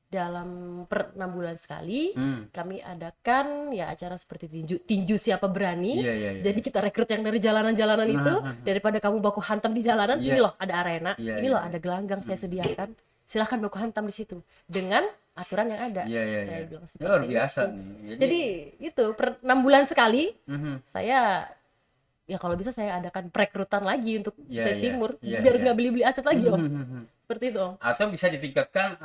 Dalam per 6 bulan sekali kami adakan ya acara seperti tinju siapa berani. Jadi kita rekrut yang dari jalanan-jalanan itu, daripada kamu baku hantam di jalanan, ini loh ada arena, ini loh ada gelanggang saya sediakan. Silahkan baku hantam di situ dengan aturan yang ada. Saya bilang seperti luar biasa. Jadi itu per 6 bulan sekali saya ya kalau bisa saya adakan perekrutan lagi untuk Kutai Timur biar nggak beli-beli atlet lagi Om. Seperti itu Om. Atau bisa ditingkatkan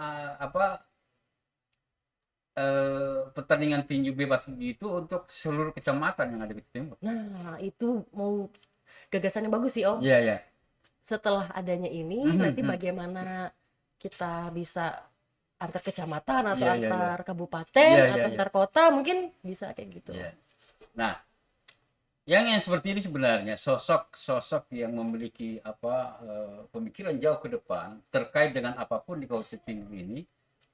pertandingan tinju bebas begitu untuk seluruh kecamatan yang ada di Timur. Nah, itu mau gagasan yang bagus sih Om. Setelah adanya ini nanti bagaimana kita bisa antar kecamatan atau antar kabupaten atau antar kota, mungkin bisa kayak gitu. Nah, yang seperti ini sebenarnya sosok yang memiliki pemikiran jauh ke depan terkait dengan apapun di Kabupaten Timur ini,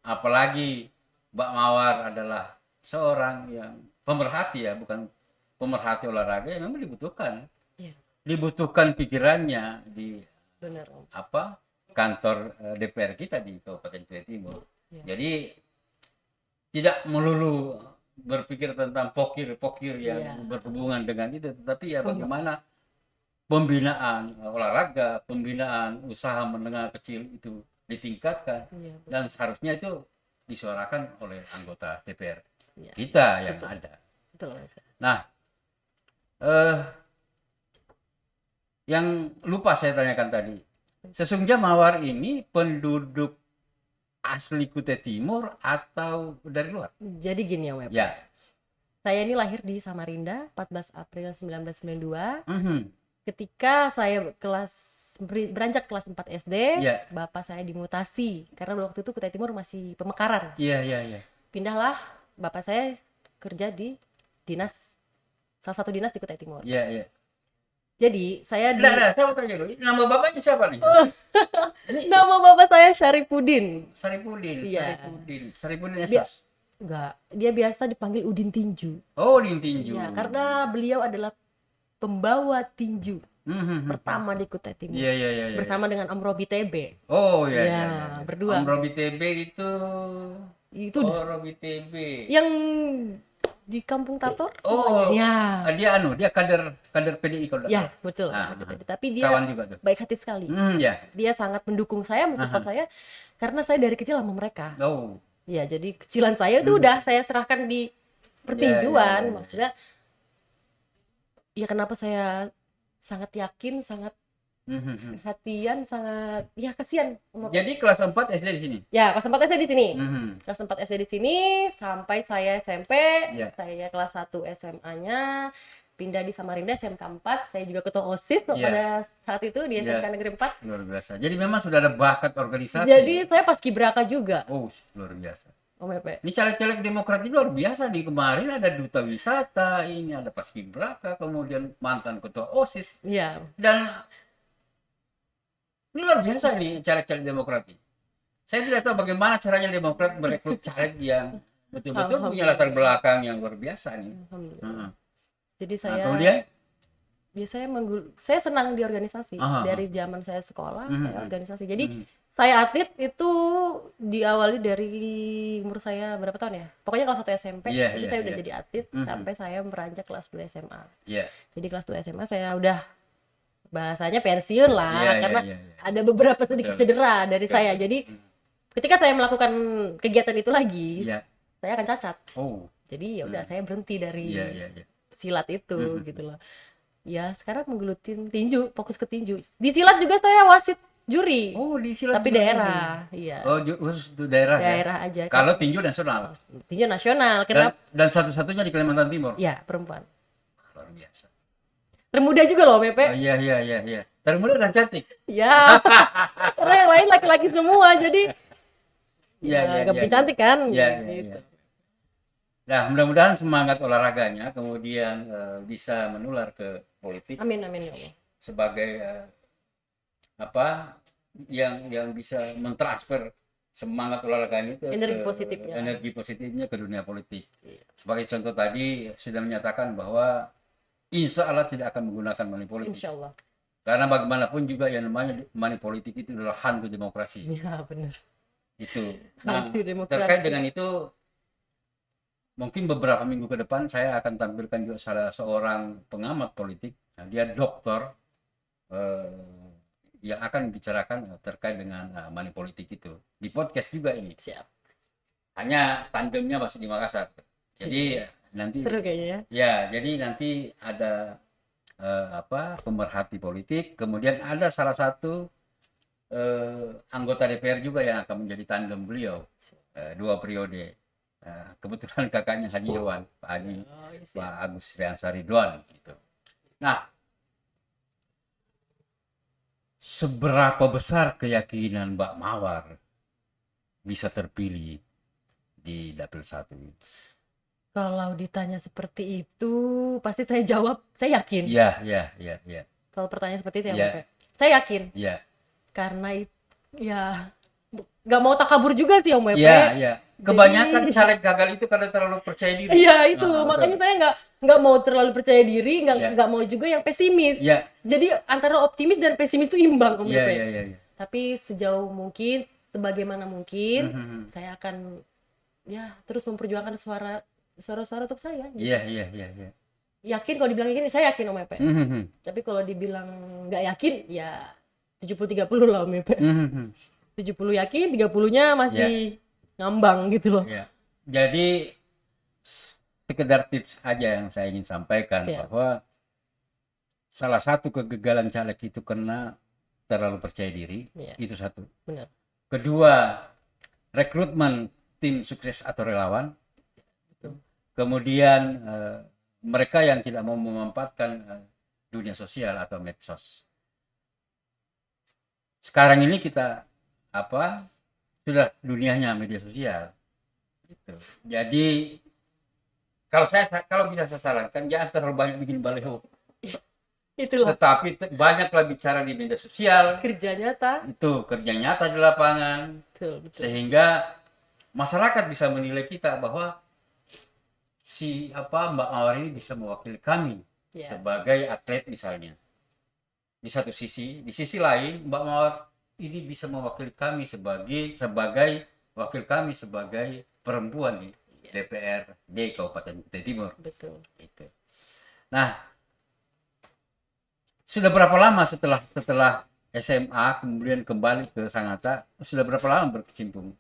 apalagi Mbak Mawar adalah seorang yang pemerhati ya, bukan pemerhati olahraga, yang memang dibutuhkan. Dibutuhkan pikirannya di kantor DPR kita di Kabupaten Kutai Timur. Jadi tidak melulu berpikir tentang pokir yang berhubungan dengan itu, tetapi ya bagaimana pembinaan olahraga, pembinaan usaha menengah kecil itu ditingkatkan, dan seharusnya itu disuarakan oleh anggota DPR kita yang ada. Nah, yang lupa saya tanyakan tadi, Sesungguhnya Mawar ini penduduk asli Kutai Timur atau dari luar? Jadi gini ya, Web. Ya. Saya ini lahir di Samarinda 14 April 1992. Mhm. Ketika saya beranjak kelas 4 SD, Ya. bapak saya dimutasi karena waktu itu Kutai Timur masih pemekaran. Iya, iya, iya. Pindahlah bapak saya kerja di salah satu dinas di Kutai Timur. Iya, iya. Jadi saya Nah, saya mau tanya dulu, nama bapaknya siapa nih? nama bapak saya Syaripudin. Saripudin, Iya. Saripudin Dia- Esas. Enggak, dia biasa dipanggil Udin Tinju. Oh, di tinju. Ya, karena beliau adalah pembawa tinju Mhm. pertama di Kutai Timur. Iya, iya, iya, iya. Bersama dengan Om Robi TB. Oh, iya, Ya, iya, iya. berdua. Om Robi TB itu. Itu Oh, Robi TB. yang di Kampung Tator. Oh, Ya. dia kader PDI kalau tidak Ya, salah. betul. Ah, Tapi dia kawan juga tuh. baik hati sekali. Ya. Dia sangat mendukung saya, mensupport saya karena saya dari kecil sama mereka. Oh, Ya, jadi kecilan saya itu udah saya serahkan di pertinjuan. Ya. Maksudnya ya kenapa saya sangat yakin, sangat perhatian, sangat ya kasihan. Jadi kelas 4 SD di sini. Ya, kelas 4 SD di sini. Mhm. Kelas 4 SD di sini sampai saya SMP, Ya. saya kelas 1 SMA-nya pindah di Samarinda SMK 4. Saya juga ketua OSIS Ya. pada saat itu di Ya. SMK Negeri 4. Luar biasa. Jadi memang sudah ada bakat organisasi. Jadi saya paskibraka juga. Oh, luar biasa. Om Epe. Ini caleg-caleg Demokrat ini luar biasa nih. Kemarin ada duta wisata, ini ada paskibraka, kemudian mantan ketua OSIS, Iya. dan ini luar biasa nih caleg-caleg Demokrat ini. Saya tidak tahu bagaimana caranya Demokrat merekrut caleg yang betul-betul punya latar belakang yang luar biasa nih. Alhamdulillah. Heeh. Jadi Nah, saya kemudian, saya senang di organisasi. Aha. Dari zaman saya sekolah, saya organisasi. Jadi Mhm. saya atlet itu diawali dari umur saya berapa tahun ya? Pokoknya kelas 1 SMP, Iya, itu iya, saya udah iya. jadi atlet sampai saya beranjak kelas 2 SMA. ya, Jadi kelas 2 SMA saya udah bahasanya pensiun lah Iya, iya, karena iya, iya. ada beberapa sedikit Betul. cedera dari Betul. saya. Jadi ketika saya melakukan kegiatan itu lagi, ya. saya akan cacat. Oh, Jadi ya udah saya berhenti dari iya, iya, iya. silat itu gitu loh. Ya sekarang menggelutin tinju, fokus ke tinju. Di silat juga saya wasit juri. Oh, di silat Tapi juga daerah, iya. tinju. Oh, khusus itu daerah, ya? Daerah aja. Kalau tinju nasional. Tinju nasional. Dan, Kenapa? dan satu-satunya di Kalimantan Timur. Ya, perempuan. Luar biasa. Termuda juga loh, Oh, Mepe. iya, iya, iya, iya. Termuda dan cantik. Ya. Karena yang lain laki-laki semua, jadi Iya, iya, gak iya, punya cantik kan? Iya, iya, Gitu. iya. Nah, mudah-mudahan semangat olahraganya kemudian bisa menular ke politik Amin, amin ya Allah. sebagai apa yang bisa mentransfer semangat olahraganya itu Energi positifnya. energi positifnya ke dunia politik. Sebagai contoh tadi sudah menyatakan bahwa insya Allah tidak akan menggunakan money politik. Insya Allah. Karena bagaimanapun juga yang namanya money politik itu adalah hantu demokrasi. Ya, benar. Itu. Nah, Hantu demokrasi. terkait dengan itu mungkin beberapa minggu ke depan saya akan tampilkan juga salah seorang pengamat politik. Nah, dia doktor yang akan bicarakan terkait dengan money politik itu di podcast juga ini. Siap. Hanya tandemnya masih di Makassar. Jadi nanti Seru kayaknya ya. ya, jadi nanti ada pemerhati politik, kemudian ada salah satu anggota DPR juga yang akan menjadi tandem beliau 2 periode. Kebetulan kakaknya Haji Iwan, Pak Haji, Oh, iya, siap. Pak Agus Riansa Ridwan gitu. Nah, seberapa besar keyakinan Mbak Mawar bisa terpilih di Dapil 1 ini? Kalau ditanya seperti itu, pasti saya jawab, saya yakin. Iya, iya, iya, iya. Kalau pertanyaan seperti itu ya, Iya. Bapak. Saya yakin. Iya. Karena ya nggak mau takabur juga sih Om Epe. Iya, iya. Kebanyakan Jadi- caleg gagal itu karena terlalu percaya diri. Iya itu, Nah, makanya betul. saya nggak mau terlalu percaya diri, Iya. nggak mau juga yang pesimis. Iya. Jadi antara optimis dan pesimis itu imbang Om Iya, Epe. iya, iya, iya. Tapi sejauh mungkin, sebagaimana mungkin, Mhm. saya akan ya terus memperjuangkan suara-suara untuk saya. Gitu. Iya, iya, iya, iya. Yakin kalau dibilang yakin, saya yakin Om Epe. Mhm. Tapi kalau dibilang nggak yakin, ya 70-30 lah Om Epe. Mhm. 70 yakin, 30-nya masih ngambang gitu loh. Iya. Jadi sekedar tips aja yang saya ingin sampaikan Iya. bahwa salah satu kegagalan caleg itu karena terlalu percaya diri, itu satu. Benar. Kedua, rekrutmen tim sukses atau relawan. Kemudian mereka yang tidak mau memanfaatkan dunia sosial atau medsos. Sekarang ini kita sudah dunianya media sosial. Gitu. Jadi kalau bisa saya sarankan jangan terlalu banyak bikin baliho. Itulah. Tetapi banyaklah bicara di media sosial. Kerja nyata. Itu kerja nyata di lapangan. Betul. Sehingga masyarakat bisa menilai kita bahwa si Mbak Mawar ini bisa mewakili kami sebagai atlet misalnya. Di satu sisi, di sisi lain Mbak Mawar ini bisa mewakili kami sebagai wakil kami sebagai perempuan di DPRD Kabupaten Kutai Timur. Betul. Itu. Nah, sudah berapa lama setelah SMA kemudian kembali ke Sangatta, sudah berapa lama berkecimpung?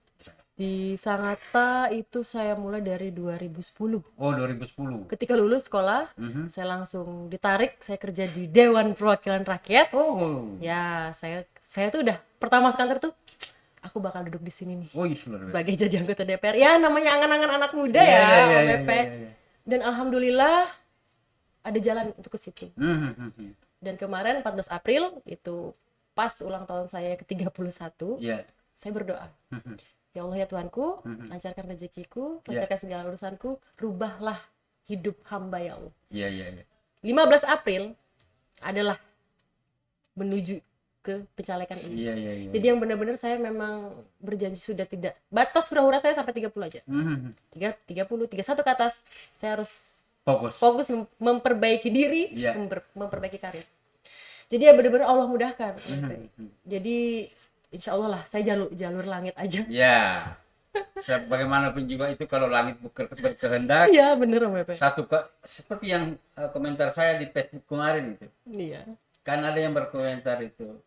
Di Sangatta itu saya mulai dari 2010. Oh, 2010. Ketika lulus sekolah, saya langsung ditarik, saya kerja di Dewan Perwakilan Rakyat. Oh. Ya, saya tuh udah pertama masuk kantor tuh, aku bakal duduk di sini nih. Oh, iya, sebagai jadi anggota DPR. Ya, namanya angan-angan anak muda OMP. Dan alhamdulillah ada jalan untuk ke situ. Dan kemarin 14 April itu pas ulang tahun saya ke-31, saya berdoa. Ya Allah ya Tuhanku, lancarkan rezekiku, lancarkan segala urusanku, rubahlah hidup hamba ya Allah. 15 April adalah menuju ke pencalekan ini. Jadi yang benar-benar saya memang berjanji sudah tidak, batas hura-hura saya sampai 30 aja. 30, 31 ke atas, saya harus fokus memperbaiki diri, memperbaiki karir. Jadi ya benar-benar Allah mudahkan. Jadi insya Allah lah, saya jalur langit aja. Ya, bagaimanapun juga itu kalau langit berkehendak. Iya bener Om Pepe. Seperti yang komentar saya di Facebook kemarin itu. Iya. Kan ada yang berkomentar itu,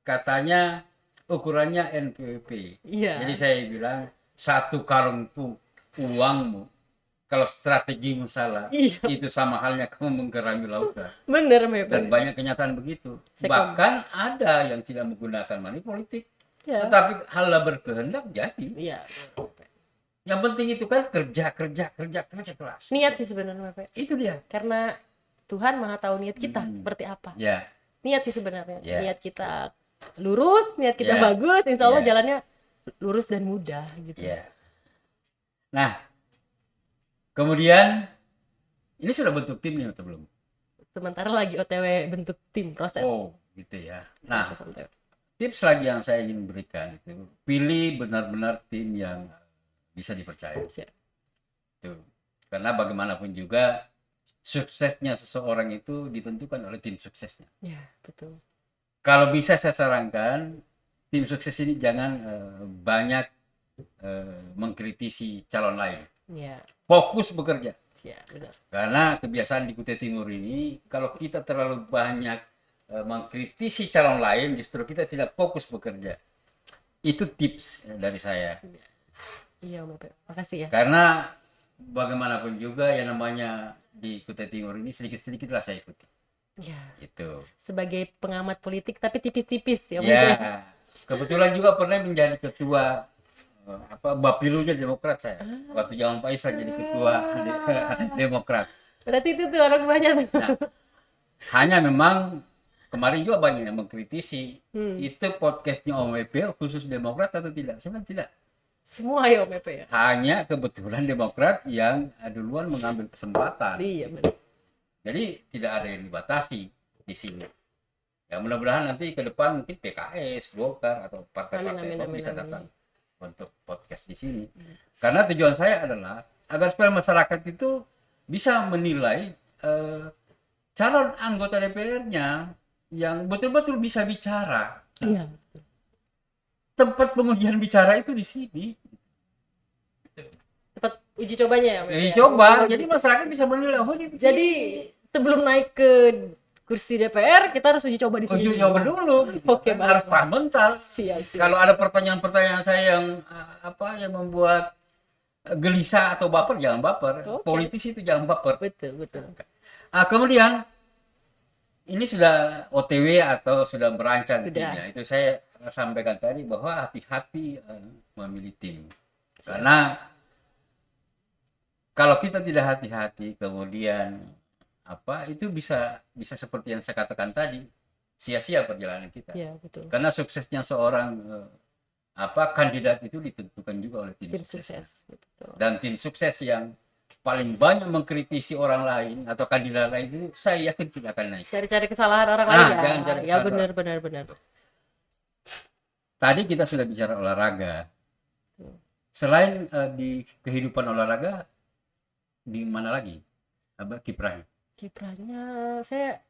katanya ukurannya NPWP. Iya. Jadi saya bilang 1 karung itu uangmu. Kalau strategimu salah, itu sama halnya kamu menggerami lautan. Bener, Pepe. Dan banyak kenyataan begitu. Bahkan ada yang tidak menggunakan money politik, tetapi hal berkehendak jadi. Iya. Yang penting itu kan kerja keras. Niat sih sebenarnya, Pepe. Itu dia. Karena Tuhan Maha tahu niat kita seperti apa. Niat sih sebenarnya. Niat kita lurus, niat kita bagus, insya Allah jalannya lurus dan mudah gitu. Nah, kemudian ini sudah bentuk timnya atau belum? Sementara lagi OTW bentuk tim proses. Oh, gitu ya. Nah, tips lagi yang saya ingin berikan itu, pilih benar-benar tim yang bisa dipercaya. Tuh. Karena bagaimanapun juga suksesnya seseorang itu ditentukan oleh tim suksesnya. Ya, betul. Kalau bisa saya sarankan, tim sukses ini jangan banyak mengkritisi calon lain. Ya. Fokus bekerja. Ya, benar. Karena kebiasaan di Kutai Timur ini, kalau kita terlalu banyak mengkritisi calon lain, justru kita tidak fokus bekerja. Itu tips dari saya. Iya, Om Pepe. Makasih ya. Karena bagaimanapun juga yang namanya di Kutai Timur ini sedikit-sedikit lah saya ikuti. Ya. Itu. Sebagai pengamat politik tapi tipis-tipis ya. Ya. Kebetulan juga pernah menjadi ketua Bapilunya Demokrat saya. Waktu zaman Pak Isra jadi ketua Demokrat. Berarti itu tuh orang banyak. Nah, hanya memang kemarin juga banyak yang mengkritisi itu podcastnya Om Pepe khusus Demokrat atau tidak? Sebenarnya tidak. Semua ya Om Pepe ya. Hanya kebetulan Demokrat yang duluan mengambil kesempatan. Iya benar. Jadi tidak ada yang dibatasi di sini. Ya mudah-mudahan nanti ke depan mungkin PKS, Golkar atau partai-partai bisa datang untuk podcast di sini. Karena tujuan saya adalah agar supaya masyarakat itu bisa menilai calon anggota DPR-nya yang betul-betul bisa bicara. Iya. Tempat pengujian bicara itu di sini. Tempat uji cobanya ya. Uji coba. Jadi masyarakat bisa menilai. Jadi sebelum naik ke kursi DPR kita harus uji coba di sini. Uji coba dulu. Gitu. Oke, harus paham mental. Siap. Kalau ada pertanyaan-pertanyaan saya yang yang membuat gelisah atau baper, jangan baper. Politisi itu jangan baper. Betul. Kemudian ini sudah OTW atau sudah merancang Sudah. timnya. Itu saya sampaikan tadi bahwa hati-hati memilih tim. Karena kalau kita tidak hati-hati kemudian itu bisa seperti yang saya katakan tadi, sia-sia perjalanan kita. Ya, betul. Karena suksesnya seorang kandidat itu ditentukan juga oleh tim sukses. Betul. Dan tim sukses yang paling banyak mengkritisi orang lain atau kandidat lain itu saya yakin tidak akan naik. Cari-cari kesalahan orang lain ya. Jangan cari Ya kesalahan. benar. Tadi kita sudah bicara olahraga. Selain di kehidupan olahraga, di mana lagi kiprahnya? Kiprahnya saya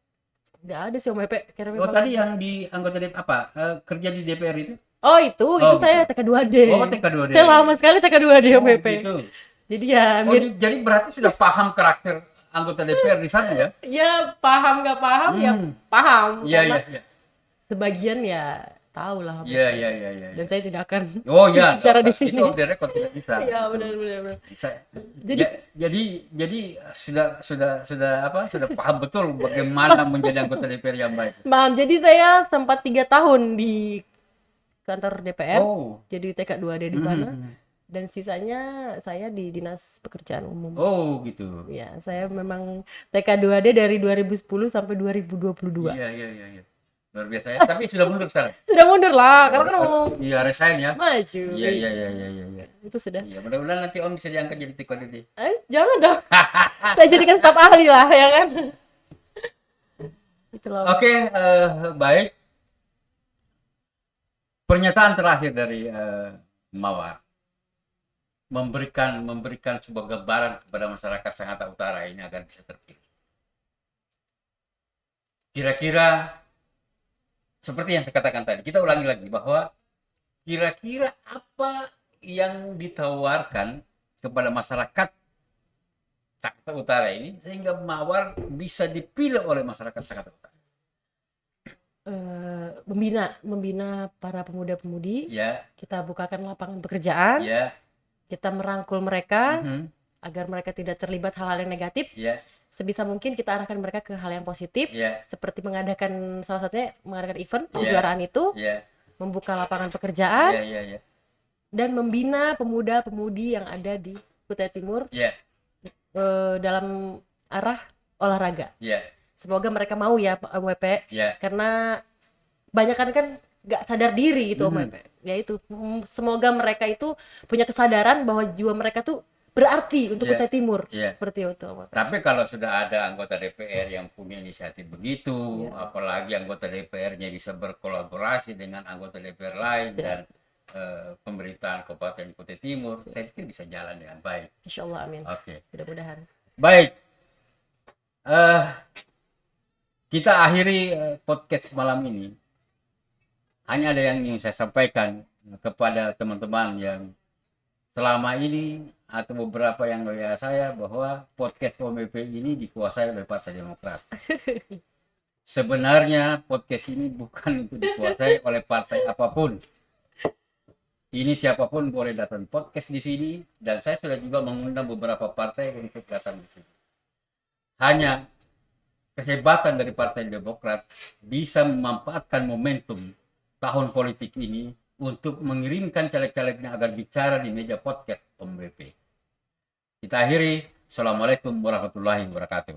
nggak ada sih Om Epe. Tadi yang di anggota DPR kerja di DPR itu? Itu gitu. saya TK2D. TK2D. Saya lama sekali TK2D Om Epe. Gitu. Jadi ya jadi berarti sudah paham karakter anggota DPR di sana ya? Ya paham nggak paham ya paham. Iya. Sebagian ya tahu lah. Iya. Dan saya tidak akan bicara di sini. Itu off the record tidak bisa. Iya benar. Jadi sudah paham betul bagaimana menjadi anggota DPR yang baik. Paham. Jadi saya sempat 3 tahun di kantor DPR. Jadi TK2D di sana. Dan sisanya saya di Dinas Pekerjaan Umum. Gitu. Ya, saya memang TK2D dari 2010 sampai 2022. Iya. Luar biasa ya. Tapi sudah mundur sekarang. Sudah mundur lah, karena kan mau resign ya. maju. Iya. Itu sudah. Iya, mudah-mudahan nanti Om bisa diangkat jadi TK2D. Jangan dong. Saya jadikan staf ahli lah, ya kan. Itulah. Oke, baik. Pernyataan terakhir dari Mawar memberikan sebuah gambaran kepada masyarakat Sangatta Utara ini agar bisa terpilih. Kira-kira seperti yang saya katakan tadi, kita ulangi lagi bahwa kira-kira apa yang ditawarkan kepada masyarakat Sangatta Utara ini sehingga Mawar bisa dipilih oleh masyarakat Sangatta Utara. Membina para pemuda-pemudi. Ya. Kita bukakan lapangan pekerjaan. Ya. Kita merangkul mereka agar mereka tidak terlibat hal-hal yang negatif. Sebisa mungkin kita arahkan mereka ke hal yang positif, seperti mengadakan salah satunya mengadakan event kejuaraan itu, membuka lapangan pekerjaan, dan membina pemuda-pemudi yang ada di Kutai Timur dalam arah olahraga. Semoga mereka mau ya Om WP, karena banyak kan nggak sadar diri gitu Om WP. Ya itu, semoga mereka itu punya kesadaran bahwa jiwa mereka tuh berarti untuk Kutai Timur. Seperti itu Om WP. Tapi kalau sudah ada anggota DPR yang punya inisiatif begitu, apalagi anggota DPR-nya bisa berkolaborasi dengan anggota DPR lain dan pemerintahan Kabupaten Kutai Timur, saya pikir bisa jalan dengan baik. Insya Allah, amin. Oke. Mudah-mudahan. Baik. Kita akhiri podcast malam ini. Hanya ada yang ingin saya sampaikan kepada teman-teman yang selama ini atau beberapa yang loyal saya bahwa podcast OMP ini dikuasai oleh Partai Demokrat. Sebenarnya podcast ini bukan untuk dikuasai oleh partai apapun. Ini siapapun boleh datang podcast di sini dan saya sudah juga mengundang beberapa partai untuk datang di sini. Hanya kehebatan dari Partai Demokrat bisa memanfaatkan momentum tahun politik ini untuk mengirimkan caleg-calegnya agar bicara di meja podcast OMP. Kita akhiri. Assalamualaikum warahmatullahi wabarakatuh.